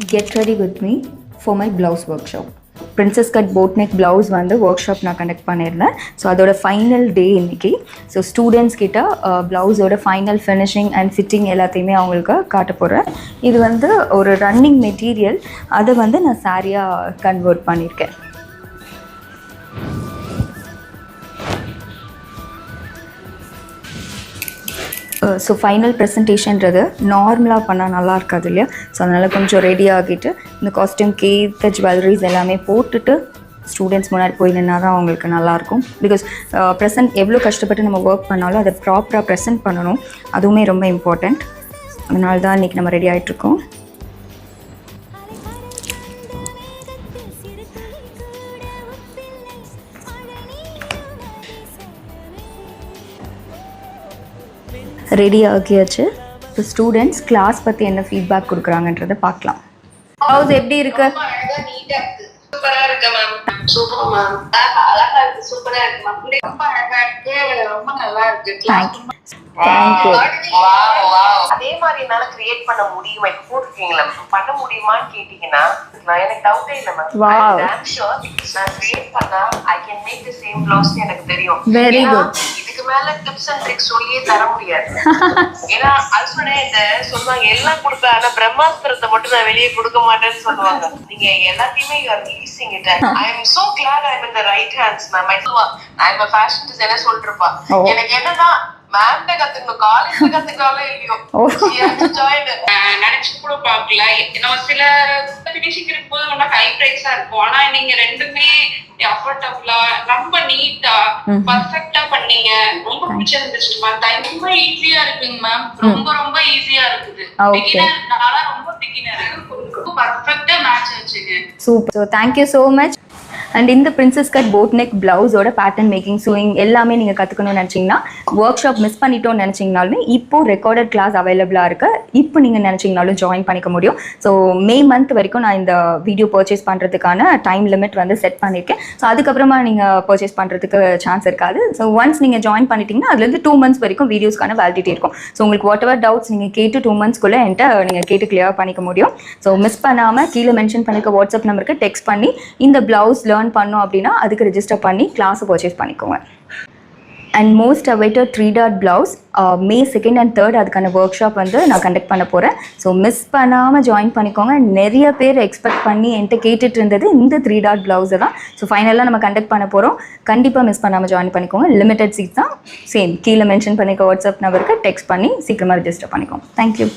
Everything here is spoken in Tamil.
Get ready with me for my blouse workshop. Princess cut boat neck blouse வந்து ஒர்க் ஷாப் நான் கண்டக்ட் பண்ணியிருந்தேன். ஸோ அதோட ஃபைனல் டே இன்னைக்கு. ஸோ ஸ்டூடெண்ட்ஸ் கிட்ட ப்ளவுஸோட ஃபைனல் ஃபினிஷிங் அண்ட் ஃபிட்டிங் எல்லாத்தையுமே அவங்களுக்கு காட்ட போகிறேன். இது வந்து ஒரு ரன்னிங் மெட்டீரியல், அதை வந்து நான் சாரியாக கன்வெர்ட் பண்ணியிருக்கேன். ஸோ ஃபைனல் ப்ரெசன்டேஷன்றது நார்மலாக பண்ணால் நல்லா இருக்காது இல்லையா? ஸோ அதனால் கொஞ்சம் ரெடி ஆகிட்டு இந்த காஸ்டியூம்க்கு ஏற்ற ஜுவல்லரிஸ் எல்லாமே போட்டுட்டு ஸ்டூடெண்ட்ஸ் முன்னாடி போய் நின்னா தான் அவங்களுக்கு நல்லாயிருக்கும். பிகாஸ் ப்ரெசென்ட் எவ்வளோ கஷ்டப்பட்டு நம்ம ஒர்க் பண்ணாலும் அதை ப்ராப்பராக ப்ரெசென்ட் பண்ணணும், அதுவுமே ரொம்ப இம்பார்ட்டண்ட். அதனால தான் இன்றைக்கி நம்ம ரெடி ஆகிட்ருக்கோம். ரெடி ஆகியாச்சு. இப்போ ஸ்டூடெண்ட்ஸ் கிளாஸ் பற்றி என்ன ஃபீட்பேக் கொடுக்குறாங்கன்றதை பார்க்கலாம். ஹவுஸ் எப்படி இருக்கு? சூப்பரா இருக்கு மேம். Super ma'am. அழகா இருக்கு, சூப்பரா இருக்கு மேம். ரொம்ப அழகா இருக்கு, ரொம்ப நல்லா இருக்கு. தேங்க்யூ. அதே மாதிரி என்னால கிரியேட் பண்ண முடியுமா? போட்டுருக்கீங்களா? பண்ண முடியுமான்னு கேட்டீங்கன்னா எனக்கு டவுட்டே இல்லை மேம். ஐம் ஷூர் நான் கிரியேட் பண்ணா I can make the same blouse. எனக்கு தெரியும். Very good. இதுக்கு மேல டிப்ஸ் அண்ட் ட்ரிக்ஸ் சொல்லியே தர முடியாது. ஏன்னா அல்சனே இந்த சொல்லுவாங்க எல்லாம் கொடுப்பேன், ஆனா பிரம்மாஸ்திரத்தை மட்டும் நான் வெளியே கொடுக்க மாட்டேன்னு சொல்லுவாங்க. நீங்க எல்லாத்தையுமே you are releasing it. I am so glad I am in the right hands ma'am. I am a fashion designer சொல்றப்பா. எனக்கு என்னன்னா மேம்கிட்ட கத்துக்கணும், காலேஜ்ல கத்துக்காலே இல்லையோ நினைச்சு கூட பாக்கல. நம்ம சில பினிஷிங் இருக்கும்போது ரொம்ப ஹை பிரைஸா இருக்கும், ஆனா நீங்க ரெண்டுமே அஃபோர்டபுளா ரொம்ப நீட்டா பர்ஃபெக்ட்டா பண்ணீங்க. ரொம்ப பிடிச்சிருந்துச்சு மேம். ரொம்ப ஈஸியா இருக்குங்க மேம். ரொம்ப ரொம்ப ஈஸியா இருக்குது. பிகினர் நானா ரொம்ப பிகினர், பர்ஃபெக்ட்டா மேட்ச் ஆச்சுங்க. Super. So thank you so much. And இந்த பிரின்சஸ் கட் போட் நெக் பிளவுஸோட பேட்டர்ன் மேக்கிங், சூயிங் எல்லாமே நீங்கள் கற்றுக்கணும்னு நினச்சிங்கன்னா, ஒர்க் ஷாப் மிஸ் பண்ணிட்டோன்னு நினச்சிங்கனாலுமே இப்போது ரெக்கார்டட் கிளாஸ் அவைலபிளாக இருக்குது. இப்போ நீங்கள் நினச்சிங்கனாலும் ஜாயின் பண்ணிக்க முடியும். ஸோ மே மந்த் வரைக்கும் நான் இந்த வீடியோ பர்ச்சேஸ் பண்ணுறதுக்கான டைம் லிமிட் வந்து செட் பண்ணியிருக்கேன். ஸோ அதுக்கப்புறமா நீங்கள் பர்ச்சேஸ் பண்ணுறதுக்கு சான்ஸ் இருக்காது. ஸோ ஒன்ஸ் நீங்கள் ஜாயின் பண்ணிட்டீங்கன்னா அதுலேருந்து 2 months வரைக்கும் வீடியோஸ்க்கான வேலிடிட்டி இருக்கும். ஸோ உங்களுக்கு வாட் எவர் டவுட்ஸ் நீங்கள் கேட்டு 2 monthsக்குள்ளே என்கிட்ட நீங்கள் கேட்டு கிளியர் பண்ணிக்க முடியும். ஸோ மிஸ் பண்ணாமல் கீழே மென்ஷன் பண்ணிக்க வாட்ஸ்அப் நம்பருக்கு டெக்ஸ்ட் பண்ணி இந்த பிளவுஸ் லேர்ன் பண்ணோம் அப்படின்னா அதுக்கு ரெஜிஸ்டர் பண்ணி கிளாஸை பர்ச்சேஸ் பண்ணிக்கோங்க. And most awaited 3 dot blouse May 2nd and 3rd அதுக்கான ஒர்க் ஷாப் வந்து நான் கண்டக்ட் பண்ண போகிறேன். ஸோ மிஸ் பண்ணாமல் ஜாயின் பண்ணிக்கோங்க. நிறைய பேர் எக்ஸ்பெக்ட் பண்ணி என்கிட்ட கேட்டுட்டு இருந்தது இந்த 3 dot பிளவுஸை தான். ஸோ ஃபைனலாக நம்ம கண்டக்ட் பண்ண போகிறோம். கண்டிப்பாக மிஸ் பண்ணாமல் ஜாயின் பண்ணிக்கோங்க. லிமிடெட் சீட்ஸ் தான். சேம் கீழே மென்ஷன் பண்ணிக்க வாட்ஸ்அப் நம்பருக்கு டெக்ஸ்ட் பண்ணி சீக்கிரமாக ரெஜிஸ்டர் பண்ணிக்கோங்க. தேங்க்யூ.